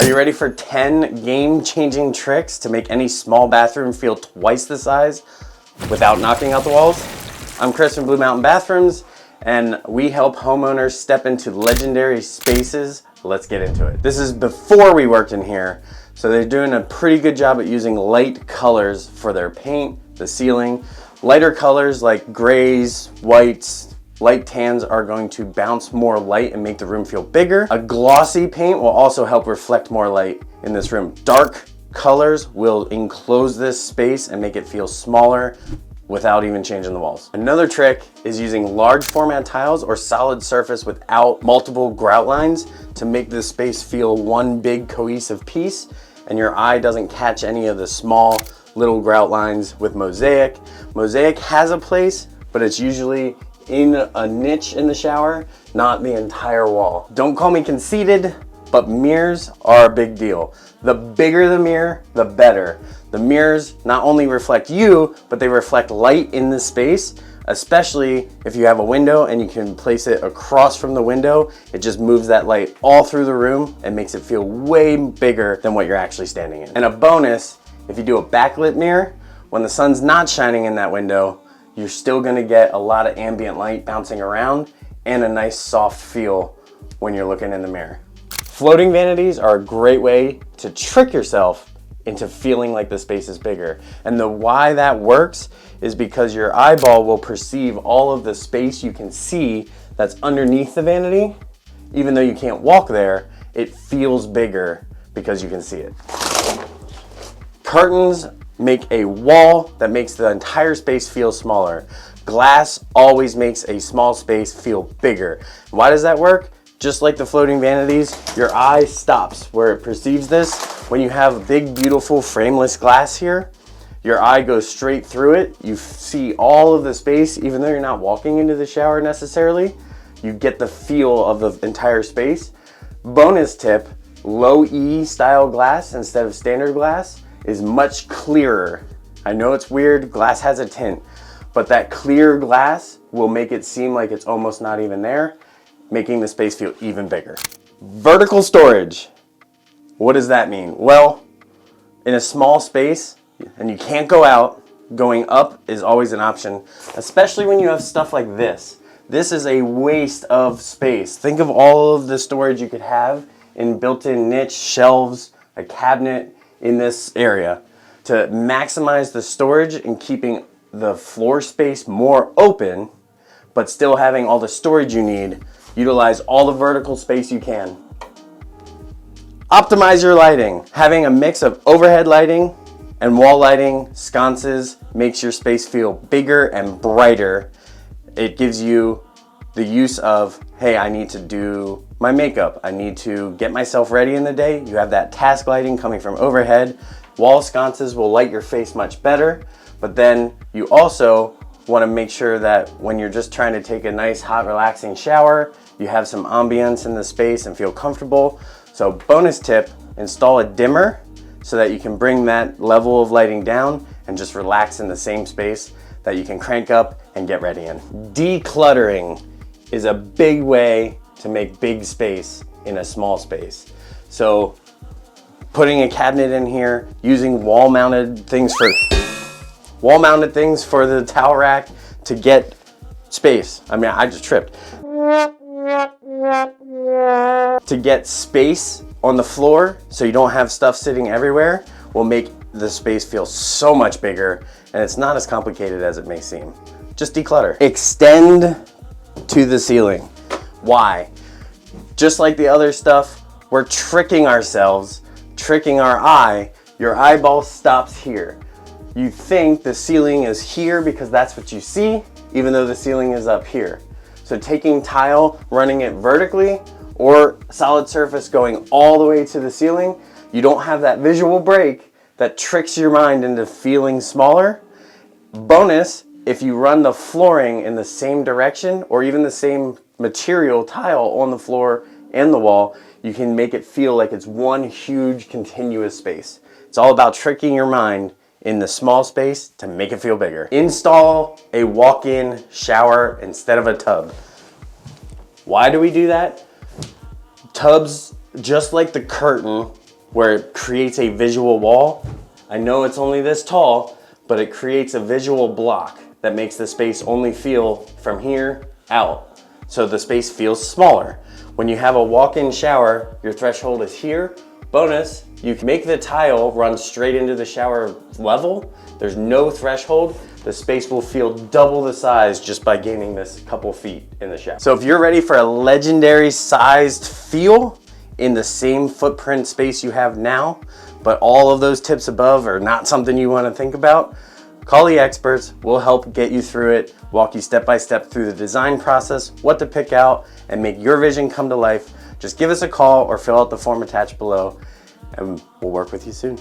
Are you ready for 10 game-changing tricks to make any small bathroom feel twice the size without knocking out the walls? I'm Chris from Blue Mountain Bathrooms, and we help homeowners step into legendary spaces. Let's get into it. This is before we worked in here, so they're doing a pretty good job at using light colors for their paint, the ceiling. Lighter colors like grays, whites, light tans are going to bounce more light and make the room feel bigger. A glossy paint will also help reflect more light in this room. Dark colors will enclose this space and make it feel smaller without even changing the walls. Another trick is using large format tiles or solid surface without multiple grout lines to make this space feel one big cohesive piece, and your eye doesn't catch any of the small little grout lines with mosaic. Mosaic has a place, but it's usually in a niche in the shower, not the entire wall. Don't call me conceited, but mirrors are a big deal. The bigger the mirror, the better. The mirrors not only reflect you, but they reflect light in the space, especially if you have a window and you can place it across from the window. It just moves that light all through the room and makes it feel way bigger than what you're actually standing in. And a bonus, if you do a backlit mirror, when the sun's not shining in that window, you're still gonna get a lot of ambient light bouncing around and a nice soft feel when you're looking in the mirror. Floating vanities are a great way to trick yourself into feeling like the space is bigger. And the why that works is because your eyeball will perceive all of the space you can see that's underneath the vanity. Even though you can't walk there, it feels bigger because you can see it. Curtains make a wall that makes the entire space feel smaller. Glass always makes a small space feel bigger. Why does that work? Just like the floating vanities, your eye stops where it perceives this. When you have big, beautiful frameless glass here, your eye goes straight through it. You see all of the space, even though you're not walking into the shower necessarily. You get the feel of the entire space. Bonus tip, low E style glass instead of standard glass is much clearer. I know it's weird, glass has a tint, but that clear glass will make it seem like it's almost not even there, making the space feel even bigger. Vertical storage. What does that mean? Well, in a small space and you can't go out, going up is always an option, especially when you have stuff like this. This is a waste of space. Think of all of the storage you could have in built-in niche shelves, a cabinet, in this area. To maximize the storage and keeping the floor space more open, but still having all the storage you need, utilize all the vertical space you can. Optimize your lighting. Having a mix of overhead lighting and wall lighting, sconces, makes your space feel bigger and brighter. It gives you the use of, hey, I need to do my makeup. I need to get myself ready in the day. You have that task lighting coming from overhead. Wall sconces will light your face much better, but then you also want to make sure that when you're just trying to take a nice, hot, relaxing shower, you have some ambience in the space and feel comfortable. So bonus tip, install a dimmer so that you can bring that level of lighting down and just relax in the same space that you can crank up and get ready in. Decluttering is a big way to make big space in a small space. So putting a cabinet in here, using wall-mounted things for the towel rack to get space. I mean, I just tripped. To get space on the floor so you don't have stuff sitting everywhere will make the space feel so much bigger, and it's not as complicated as it may seem. Just declutter. Extend to the ceiling. Why? Just like the other stuff, we're tricking ourselves, tricking our eye. Your eyeball stops here. You think the ceiling is here because that's what you see, even though the ceiling is up here. So taking tile, running it vertically, or solid surface going all the way to the ceiling, you don't have that visual break that tricks your mind into feeling smaller. Bonus, if you run the flooring in the same direction or even the same material tile on the floor and the wall, you can make it feel like it's one huge continuous space. It's all about tricking your mind in the small space to make it feel bigger. Install a walk-in shower instead of a tub. Why do we do that? Tubs, just like the curtain, where it creates a visual wall. I know it's only this tall, but it creates a visual block that makes the space only feel from here out. So the space feels smaller. When you have a walk-in shower, your threshold is here. Bonus, you can make the tile run straight into the shower level. There's no threshold. The space will feel double the size just by gaining this couple feet in the shower. So if you're ready for a legendary sized feel in the same footprint space you have now, but all of those tips above are not something you want to think about, call the experts. We'll help get you through it, walk you step by step through the design process, what to pick out, and make your vision come to life. Just give us a call or fill out the form attached below, and we'll work with you soon.